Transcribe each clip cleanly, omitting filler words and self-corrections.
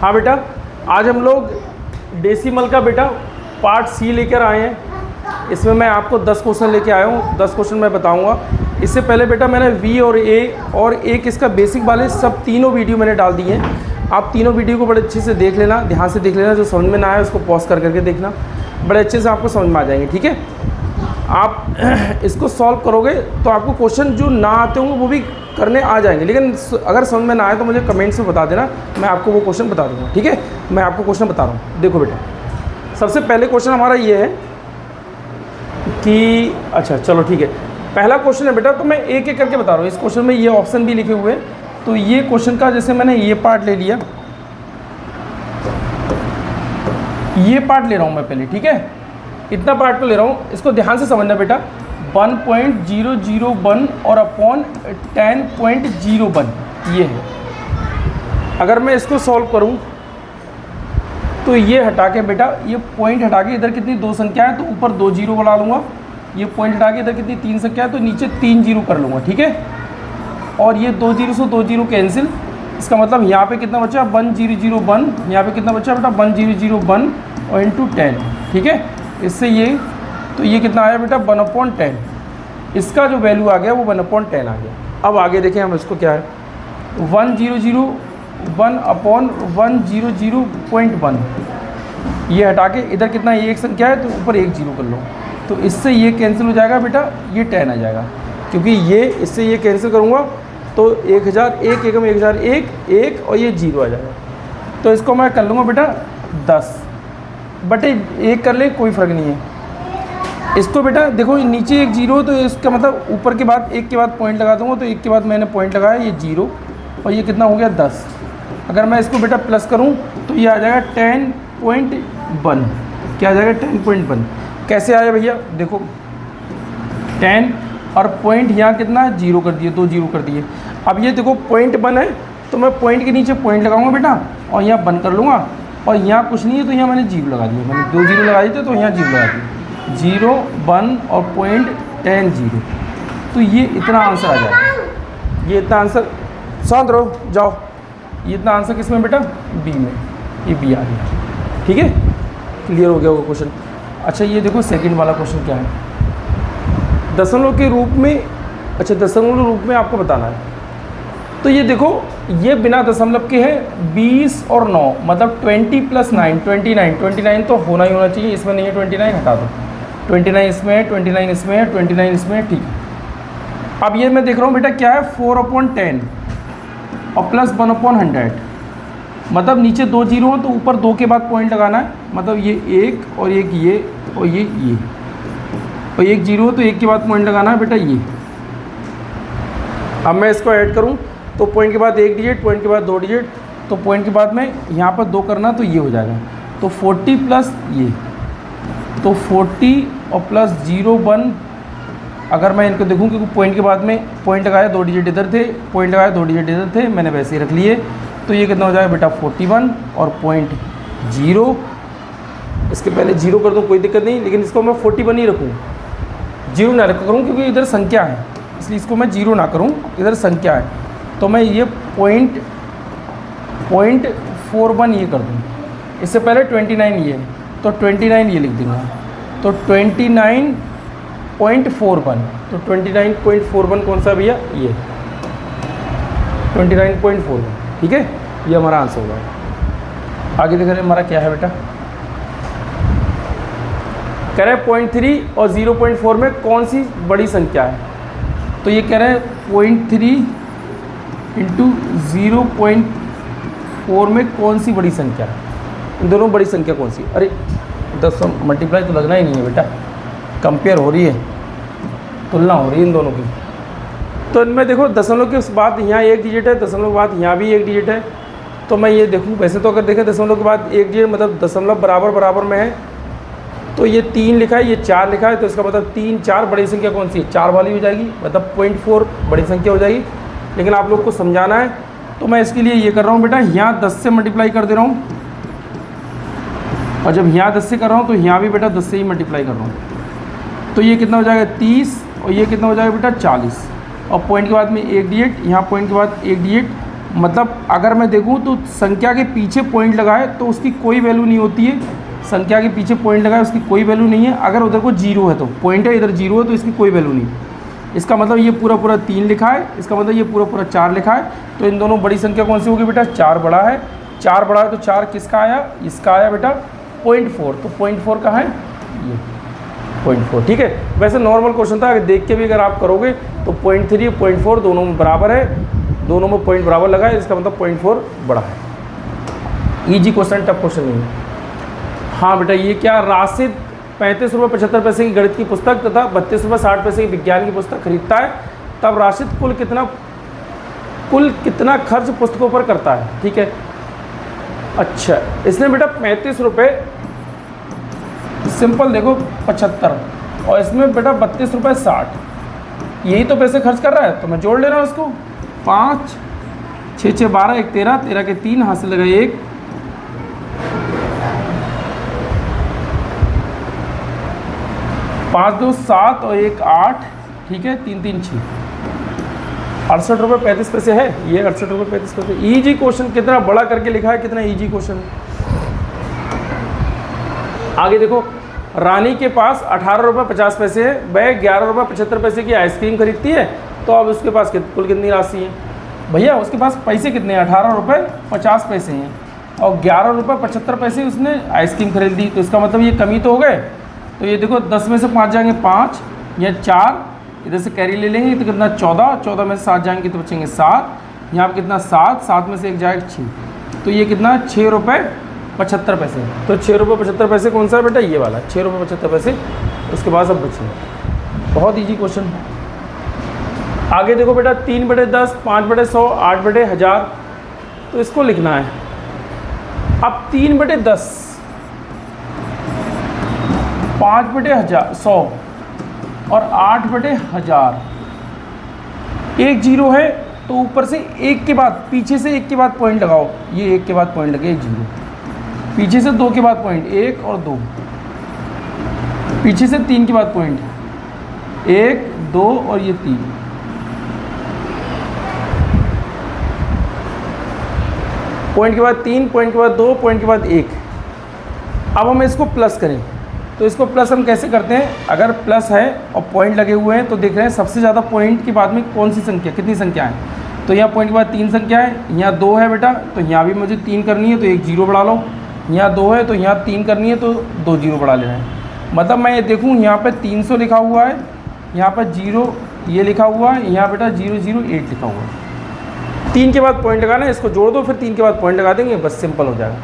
हाँ बेटा, आज हम लोग डेसिमल का बेटा पार्ट सी लेकर आए हैं। इसमें मैं आपको 10 क्वेश्चन लेके आया हूँ। 10 क्वेश्चन मैं बताऊँगा। इससे पहले बेटा मैंने वी और ए किसका बेसिक वाले सब तीनों वीडियो मैंने डाल दिए हैं। आप तीनों वीडियो को बड़े अच्छे से देख लेना, ध्यान से देख लेना। जो समझ में ना आए उसको पॉज करके देखना, बड़े अच्छे से आपको समझ में आ जाएंगे। ठीक है, आप इसको सॉल्व करोगे तो आपको क्वेश्चन जो ना आते होंगे वो भी करने आ जाएंगे। लेकिन अगर समझ में ना आए तो मुझे कमेंट्स में बता देना, मैं आपको वो क्वेश्चन बता दूंगा। ठीक है, मैं आपको क्वेश्चन बता रहा हूँ। देखो बेटा, सबसे पहले क्वेश्चन हमारा ये है कि अच्छा चलो ठीक है, पहला क्वेश्चन है बेटा, तो मैं एक एक करके बता रहा हूँ। इस क्वेश्चन में ये ऑप्शन भी लिखे हुए हैं। तो ये क्वेश्चन का जैसे मैंने ये पार्ट ले लिया, ये पार्ट ले रहा हूँ मैं पहले। ठीक है, इतना पार्ट को ले रहा हूँ, इसको ध्यान से समझना बेटा। 1.001 और अपॉन 10.01 ये है। अगर मैं इसको सॉल्व करूँ तो ये हटा के बेटा, ये पॉइंट हटा के इधर कितनी दो संख्या है तो ऊपर 2 जीरो बना लूँगा। ये पॉइंट हटा के इधर कितनी 3 संख्या है तो नीचे 3 जीरो कर लूँगा। ठीक है, और ये 2 जीरो से 2 जीरो कैंसिल। इसका मतलब यहाँ पे कितना बचा 1001, यहाँ पे कितना बचा बेटा 1001 और इंटू 10। ठीक है, इससे ये तो ये कितना आया बेटा 1/10। इसका जो वैल्यू आ गया वो 1/10 आ गया। अब आगे देखें हम इसको क्या है 1001 अपॉन 100.1। ये हटा के इधर कितना एक संख्या है तो ऊपर 1 जीरो कर लो, तो इससे ये कैंसिल हो जाएगा बेटा, ये 10 आ जाएगा। क्योंकि ये इससे ये कैंसिल करूँगा तो 1001 एकम 1001 1 और ये 0 आ जाएगा। तो इसको मैं कर लूँगा बेटा 10 बटे 1 कर ले, कोई फ़र्क नहीं है। इसको बेटा देखो नीचे 1 जीरो, तो इसका मतलब ऊपर के बाद 1 के बाद पॉइंट लगा दूँगा, तो 1 के बाद मैंने पॉइंट लगाया ये 0 और ये कितना हो गया 10। अगर मैं इसको बेटा प्लस करूँ तो ये आ जाएगा 10.1। क्या आ जाएगा 10.1। कैसे आया भैया, देखो 10 और पॉइंट यहाँ कितना 0 कर दिए, 2 जीरो कर दिए। अब ये देखो पॉइंट 1 है तो मैं पॉइंट के नीचे पॉइंट लगाऊंगा बेटा और यहाँ 1 कर लूँगा, और यहाँ कुछ नहीं है तो यहाँ मैंने 0 लगा दिया। मैंने 2 जीरो लगा दिए थे तो यहाँ 0 लगा दिया, 0 1 और पॉइंट 10 0। तो ये इतना आंसर आ जाएगा। ये इतना आंसर, शांत रहो जाओ, ये इतना आंसर किस में बेटा बी में, ये बी आ गया। ठीक है, क्लियर हो गया होगा क्वेश्चन। अच्छा ये देखो सेकंड वाला क्वेश्चन क्या है, दशमलव के रूप में। अच्छा दशमलव रूप में आपको बताना है। तो ये देखो ये बिना दशमलव के है 20 और 9, मतलब 20 + 9 29 तो होना ही होना चाहिए। इसमें नहीं है 29, हटा दो। 29 इसमें है, 29 इसमें है, 29 इसमें है। ठीक है, अब ये मैं देख रहा हूँ बेटा क्या है 4/10 और प्लस 1/100। मतलब नीचे 2 जीरो हो तो ऊपर 2 के बाद पॉइंट लगाना है। मतलब ये 1 और एक ये और ये और 1 जीरो हो तो 1 के बाद पॉइंट लगाना है बेटा ये। अब मैं इसको ऐड करूं तो पॉइंट के बाद 1 डिजिट, पॉइंट के बाद 2 डिजिट, तो पॉइंट के बाद में यहाँ पर 2 करना तो ये हो जाएगा। तो 40 प्लस ये, तो 40 और प्लस 01। अगर मैं इनको देखूं क्योंकि पॉइंट के बाद में पॉइंट लगाया 2 डिजिट इधर थे, पॉइंट लगाया 2 डिजिट इधर थे, मैंने वैसे ही रख लिए। तो ये कितना हो जाएगा बेटा 41 और पॉइंट 0। इसके पहले 0 कर दूँ कोई दिक्कत नहीं, लेकिन इसको मैं 41 ही रखूँ, 0 ना रखा करूँ क्योंकि इधर संख्या है, इसलिए इसको मैं 0 ना करूँ, इधर संख्या है। तो मैं ये पॉइंट 41 ये कर दूँ। इससे पहले 29 ये, तो 29 ये लिख दूँगा, तो 29.41। तो 29.41 कौन सा भैया, ये 29.41। ठीक है, ये हमारा आंसर होगा। आगे देख रहे हैं हमारा क्या है बेटा, कह रहे हैं 0.3 और 0.4 में कौन सी बड़ी संख्या है। तो ये कह रहे हैं 0.3 इंटू 0.4 में कौन सी बड़ी संख्या है। इन दोनों बड़ी संख्या कौन सी, अरे 10 मल्टीप्लाई तो लगना ही नहीं है बेटा, कंपेयर हो रही है, तुलना हो रही है इन दोनों की। तो इनमें देखो दशमलव के बाद यहाँ 1 डिजिट है, दशमलव के बाद यहाँ भी 1 डिजिट है। तो मैं ये देखूँ, वैसे तो अगर देखें दशमलव के बाद 1 डिजिट मतलब दशमलव बराबर में है, तो ये 3 लिखा है, ये 4 लिखा है, तो इसका मतलब 3 4 बड़ी संख्या कौन सी है, 4 वाली हो जाएगी, मतलब 0.4 बड़ी संख्या हो जाएगी। लेकिन आप लोग को समझाना है तो मैं इसके लिए ये कर रहा हूँ बेटा, यहाँ 10 से मल्टीप्लाई कर दे रहा हूँ, और जब यहाँ 10 से कर रहा हूँ तो यहाँ भी बेटा 10 से ही मल्टीप्लाई कर रहा हूँ। तो ये कितना हो जाएगा 30 और ये कितना हो जाएगा बेटा 40। और पॉइंट के बाद में 1 डिजिट, यहाँ पॉइंट के बाद 1 डिजिट, मतलब अगर मैं देखूँ तो संख्या के पीछे पॉइंट लगाए तो उसकी कोई वैल्यू नहीं होती है, संख्या के पीछे पॉइंट लगाए उसकी कोई वैल्यू नहीं है। अगर उधर को जीरो है तो पॉइंट है, इधर जीरो है तो इसकी कोई वैल्यू नहीं। इसका मतलब ये पूरा पूरा 3 लिखा है, इसका मतलब ये पूरा पूरा 4 लिखा है। तो इन दोनों बड़ी संख्या कौन सी होगी बेटा? 4 बड़ा है, 4 बड़ा है तो 4 किसका आया? इसका आया बेटा 0.4। तो 0.4 कहाँ है? ये 0.4। ठीक है, वैसे नॉर्मल क्वेश्चन था, अगर देख के भी अगर आप करोगे तो 0.3 0.4 दोनों में बराबर है, दोनों में पॉइंट बराबर लगा है, इसका मतलब 0.4 बड़ा है। ईजी क्वेश्चन, टफ क्वेश्चन नहीं है। हाँ बेटा, ये क्या? राशिद 35 रुपये 75 पैसे की गणित की पुस्तक तथा 32 रुपये 60 पैसे की विज्ञान की पुस्तक खरीदता है, तब राशिद कुल कितना खर्च पुस्तकों पर करता है? ठीक है, अच्छा इसने बेटा 35 रुपये, सिंपल देखो 75, और इसमें बेटा 32 रुपये 60, यही तो पैसे खर्च कर रहा है, तो मैं जोड़ ले रहा हूँ इसको। 5 6 6 12 1 13, 13 के 3 हाथ से लगा 1, 5 2 7 और 1 8, ठीक है, 3 3 6, 68 रुपये 35 पैसे है। ये 68 रुपये 35 पैसे। ईजी क्वेश्चन, कितना बड़ा करके लिखा है, कितना ईजी क्वेश्चन। आगे देखो, रानी के पास 18 रुपये 50 पैसे है, वह 11 रुपये 75 पैसे की आइसक्रीम खरीदती है, तो अब उसके पास कुल कितनी राशि है? भैया उसके पास पैसे कितने हैं? 18 रुपये 50 पैसे हैं और 11 रुपये 75 पैसे उसने आइसक्रीम खरीद दी, तो इसका मतलब ये कमी तो हो गए। तो ये देखो 10 में से 5 जाएंगे 5 या 4, इधर से कैरी ले लेंगे तो कितना 14, 14 में से 7 जाएंगे तो बचेंगे 7, यहाँ पर कितना 7, 7 में से 1 जाएगा 6, तो ये कितना 6 रुपये 75 पैसे। तो 6 रुपये 75 पैसे कौन सा है बेटा? ये वाला 6 रुपये 75 पैसे। उसके बाद सब बचे। बहुत ईजी क्वेश्चन। आगे देखो बेटा, 3/10, 5/100, 8/1000, तो इसको लिखना है। अब 3/10, 5/100 और 8/1000, एक जीरो है तो ऊपर से एक के बाद, पीछे से एक के बाद पॉइंट लगाओ, ये एक के बाद पॉइंट लगे, एक जीरो, पीछे से 2 के बाद पॉइंट 1 और 2, पीछे से 3 के बाद पॉइंट 1 2 और ये 3, पॉइंट के बाद 3, पॉइंट के बाद 2, पॉइंट के बाद 1। अब हम इसको प्लस करें, तो इसको प्लस हम कैसे करते हैं? अगर प्लस है और पॉइंट लगे हुए हैं तो देख रहे हैं सबसे ज़्यादा पॉइंट के बाद में कौन सी संख्या, कितनी संख्या है? तो यहाँ पॉइंट के बाद 3 संख्या है, यहाँ 2 है बेटा, तो यहाँ भी मुझे 3 करनी है तो 1 जीरो बढ़ा लो, यहाँ 2 है तो यहाँ 3 करनी है तो 2 जीरो बढ़ा लेना है। मतलब मैं ये देखूँ यहाँ पे 300 लिखा हुआ है, यहाँ पर 0 ये लिखा हुआ है, यहाँ बेटा 008 लिखा हुआ है। 3 के बाद पॉइंट लगाना है, इसको जोड़ दो, फिर 3 के बाद पॉइंट लगा देंगे, बस सिंपल हो जाएगा।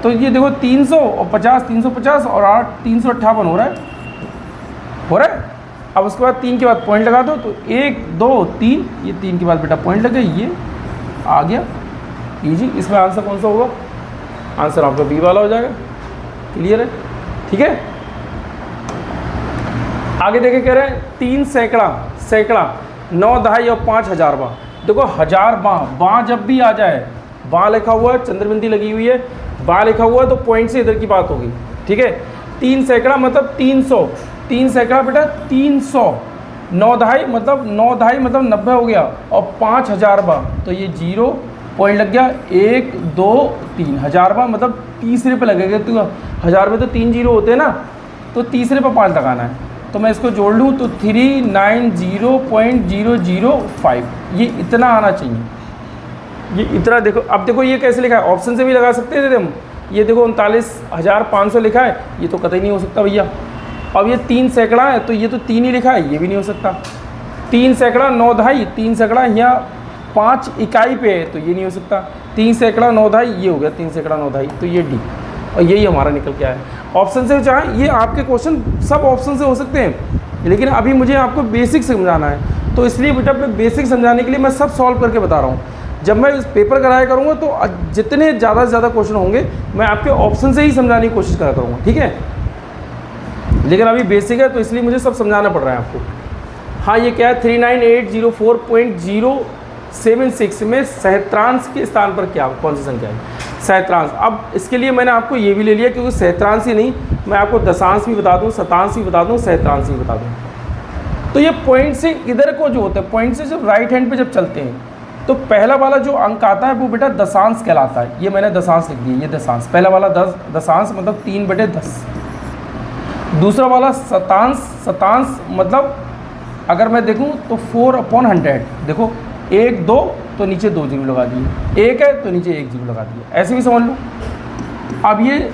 तो ये देखो 300 और 50, 350 और 8, 358 हो रहा है। अब उसके बाद 3 के बाद पॉइंट लगा दो, तो 1 2 3, ये 3 के बाद बेटा पॉइंट लगे, ये आ गया इजी। इसमें आंसर कौन सा होगा? आंसर आपका बी वाला हो जाएगा। क्लियर है? ठीक है। आगे देखे कह रहे हैं 3 सैकड़ा 9 दहाई और 5 हजार बाँ। देखो 1000 बाँ जब भी आ जाए, बाँ लिखा हुआ है, चंद्रबिंदी लगी हुई है, बाँ लिखा हुआ है, तो पॉइंट से इधर की बात होगी। ठीक है, 3 सैकड़ा मतलब 300, 3 सैकड़ा बेटा 300, 9 दहाई मतलब 9 दहाई मतलब 90 हो गया, और 5000 बाँ तो ये 0 पॉइंट लग गया, 1 2 3, 1000 बाँ मतलब तीसरे पे लगेगा। तो 1000 में तो 3 जीरो होते हैं ना, तो तीसरे पे 5 लगाना है। तो मैं इसको जोड़ लूँ तो 390.005, ये इतना आना चाहिए, ये इतना। देखो अब देखो ये कैसे लिखा है, ऑप्शन से भी लगा सकते थे हम। ये देखो 39,500 लिखा है, ये तो कतई नहीं हो सकता भैया। अब ये 3 सैकड़ा है तो ये तो 3 ही लिखा है, ये भी नहीं हो सकता। 3 सैकड़ा 9 दहाई, 3 सैकड़ा यहाँ 5 इकाई पे है, तो ये नहीं हो सकता। 3 सैकड़ा 9 दहाई ये हो गया, 3 सैकड़ा 9 दहाई, तो ये डी, और यही हमारा निकल के आया है। ऑप्शन से चाहे ये आपके क्वेश्चन सब ऑप्शन से हो सकते हैं, लेकिन अभी मुझे आपको बेसिक समझाना है, तो इसलिए बेटा मैं बेसिक समझाने के लिए मैं सब सॉल्व करके बता रहा हूँ। जब मैं इस पेपर कराया करूँगा तो जितने ज़्यादा से ज़्यादा क्वेश्चन होंगे मैं आपके ऑप्शन से ही समझाने की कोशिश करा करूँगा। ठीक है, लेकिन अभी बेसिक है तो इसलिए मुझे सब समझाना पड़ रहा है आपको। हाँ, ये क्या है 39804.076 में सहस्त्रांश के स्थान पर क्या कौन सी संख्या है? सहस्त्रांश। अब इसके लिए मैंने आपको ये भी ले लिया, क्योंकि सहस्त्रांश ही नहीं, मैं आपको दशांश भी बता दूँ, शतांश भी बता दूँ, सहस्त्रांश भी बता दूँ। तो ये पॉइंट से इधर को जो होता है, पॉइंट से जब राइट हैंड पे जब चलते हैं तो पहला वाला जो अंक आता है वो बेटा दशांश कहलाता है। ये मैंने दशांश लिख दिया, ये दशांश। पहला वाला दशांश मतलब 3/10। दूसरा वाला शतांश, शतांश मतलब अगर मैं देखूं तो 4/100। देखो 1 2 तो नीचे 2 जीरो लगा दिए, 1 है तो नीचे 1 जीरो लगा दिया, ऐसे भी समझ लो। अब ये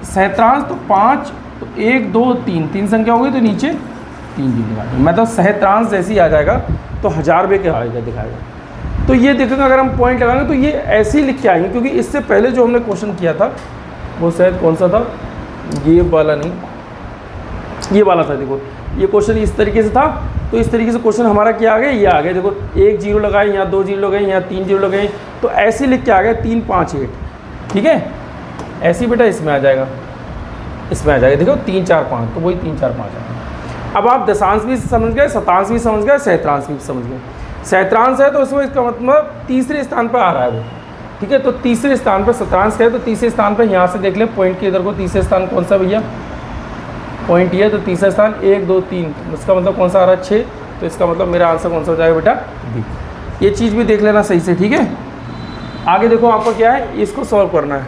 सहस्त्रांश तो 5, तो 1 2 3, 3 संख्या हो गई तो नीचे 3 जीरो लगा दिए, मतलब सहस्त्रांश जैसे ही आ जाएगा तो 1000 रुपये के आएगा, दिखाएगा। तो ये देखेंगे अगर हम पॉइंट लगाएंगे तो ये ऐसे ही लिख के आएंगे, क्योंकि इससे पहले जो हमने क्वेश्चन किया था वो शायद कौन सा था, ये वाला नहीं, ये वाला था। देखो ये क्वेश्चन इस तरीके से था, तो इस तरीके से क्वेश्चन हमारा क्या आ गया, ये आ गया। देखो 1 जीरो लगाए, यहाँ 2 जीरो लगाए, यहाँ 3 जीरो लगाए, तो ऐसे लिख के आ गया 3 5 8। ठीक है, ऐसे ही बेटा इसमें आ जाएगा, इसमें आ जाएगा। देखो 3 4 5, तो वही 3 4 5 आ। अब आप दशांश भी समझ गए, शतांश भी समझ गए, सहस्त्रांश भी समझ गए। सहस्त्रांश है तो उसमें इसका मतलब तीसरे स्थान पर आ रहा है वो। ठीक है, तो तीसरे स्थान पर शतांश है, तो तीसरे स्थान पर यहाँ से देख ले पॉइंट के इधर को, तीसरे स्थान कौन सा भैया, पॉइंट ये, तो तीसरा स्थान 1 2 3, इसका मतलब कौन सा आ रहा है 6, तो इसका मतलब मेरा आंसर कौन सा हो जाएगा बेटा बी। ये चीज़ भी देख लेना सही से। ठीक है, आगे देखो आपको क्या है, इसको सॉल्व करना है।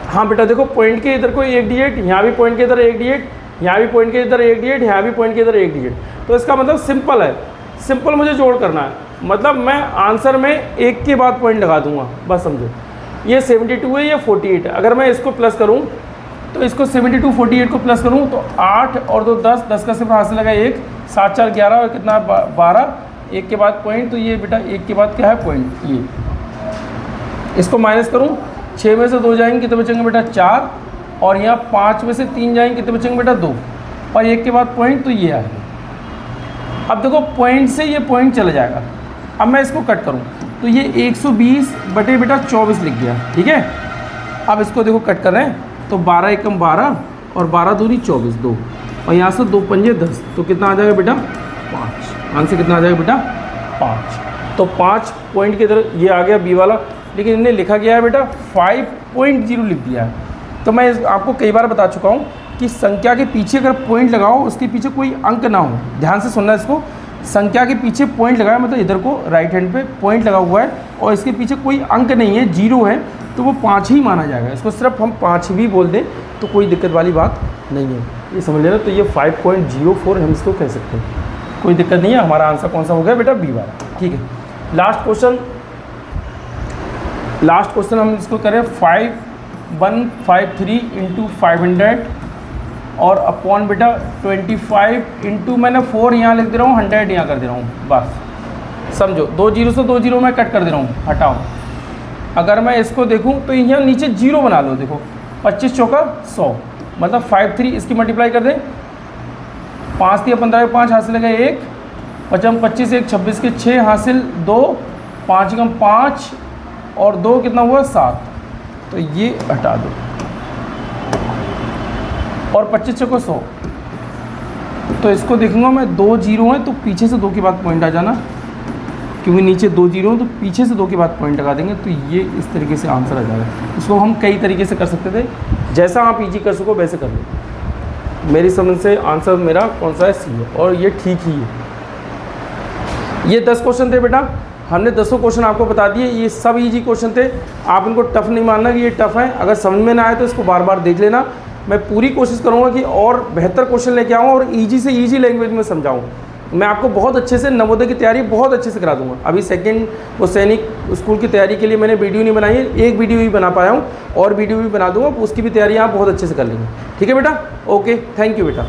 हाँ बेटा देखो पॉइंट के इधर को 1 डिजिट, यहाँ भी पॉइंट के इधर 1 डिजिट, यहाँ भी पॉइंट के इधर 1 डिजिट, यहाँ भी पॉइंट के इधर 1 डिजिट, तो इसका मतलब सिंपल है, सिंपल मुझे जोड़ करना है। मतलब मैं आंसर में एक के बाद पॉइंट लगा दूंगा, बस समझो। ये 72 है, ये 48 है। अगर मैं इसको प्लस करूँ तो इसको 72 48 को प्लस करूँ तो 8 और 2 10, 10 का सिर्फ हासिल लगा 1, 7 4 11 और कितना 12, एक के बाद पॉइंट, तो ये बेटा एक के बाद क्या है पॉइंट। ये इसको माइनस करूँ, 6 में से 2 जाएंगे कितने बचेंगे बेटा 4, और यहाँ 5 में से 3 जाएंगे कितने बचेंगे बेटा 2, और एक के बाद पॉइंट, तो ये आएगा। अब देखो पॉइंट से ये पॉइंट चला जाएगा। अब मैं इसको कट करूँ तो ये 120 बटे बेटा 24 लिख गया। ठीक है, अब इसको देखो कट कर रहे हैं तो 12 एकम 12 और 12 दूनी 24, 2 और यहाँ से 2 पंजे 10, तो कितना आ जाएगा बेटा 5। आंसर कितना आ जाएगा बेटा 5। तो 5 पॉइंट के इधर ये आ गया बी वाला, लेकिन इन्हें लिखा गया है बेटा 5.0 लिख दिया है। तो मैं आपको कई बार बता चुका हूँ कि संख्या के पीछे अगर पॉइंट लगाओ उसके पीछे कोई अंक ना हो, ध्यान से सुनना इसको। संख्या के पीछे पॉइंट लगाया मतलब इधर को राइट हैंड पे पॉइंट लगा हुआ है और इसके पीछे कोई अंक नहीं है, 0 है, तो वो 5 ही माना जाएगा। इसको सिर्फ हम 5 भी बोल दें तो कोई दिक्कत वाली बात नहीं है, ये समझ लेना। तो ये 5.04 हम इसको कह सकते हैं, कोई दिक्कत नहीं है। हमारा आंसर कौन सा हो गया बेटा बी वाला। ठीक है, लास्ट क्वेश्चन हम इसको करें 5153 × 500 और अपॉन बेटा 25 इंटू, मैंने 4 यहाँ लिख दे रहा हूँ, 100 यहाँ कर दे रहा हूँ, बस समझो। 2 जीरो से 2 जीरो मैं कट कर दे रहा हूँ, हटाओ। अगर मैं इसको देखूँ तो यहाँ नीचे 0 बना लो। देखो 25 चौका 100, मतलब 53, इसकी मल्टीप्लाई कर दें, 5 दिया 15 के 5 हासिल है 1, 55 25 1 26 के 6 हासिल 2, 5 कम 5 और 2 कितना हुआ 7, तो ये हटा दो। और 25 चौका 100, तो इसको देखूंगा मैं 2 जीरो हैं तो पीछे से 2 के बाद पॉइंट आ जाना, क्योंकि नीचे 2 जीरो हैं तो पीछे से 2 के बाद पॉइंट लगा देंगे, तो ये इस तरीके से आंसर आ जाएगा। इसको हम कई तरीके से कर सकते थे, जैसा आप इजी कर सको वैसे कर लो। मेरी समझ से आंसर मेरा कौन सा है सी है, और ये ठीक ही है। ये 10 क्वेश्चन थे बेटा, हमने 10 क्वेश्चन आपको बता दिए। ये सब इजी क्वेश्चन थे, आप इनको टफ नहीं मानना कि ये टफ है। अगर समझ में ना आए तो इसको बार बार देख लेना। मैं पूरी कोशिश करूँगा कि और बेहतर क्वेश्चन लेके आऊँ और इजी से इजी लैंग्वेज में समझाऊँ। मैं आपको बहुत अच्छे से नवोदय की तैयारी बहुत अच्छे से करा दूंगा। अभी सेकंड वो सैनिक स्कूल की तैयारी के लिए मैंने वीडियो नहीं बनाई है, एक वीडियो ही बना पाया हूँ, और वीडियो भी बना दूंगा, उसकी भी तैयारी आप बहुत अच्छे से कर लेंगे। ठीक है बेटा, ओके, थैंक यू बेटा।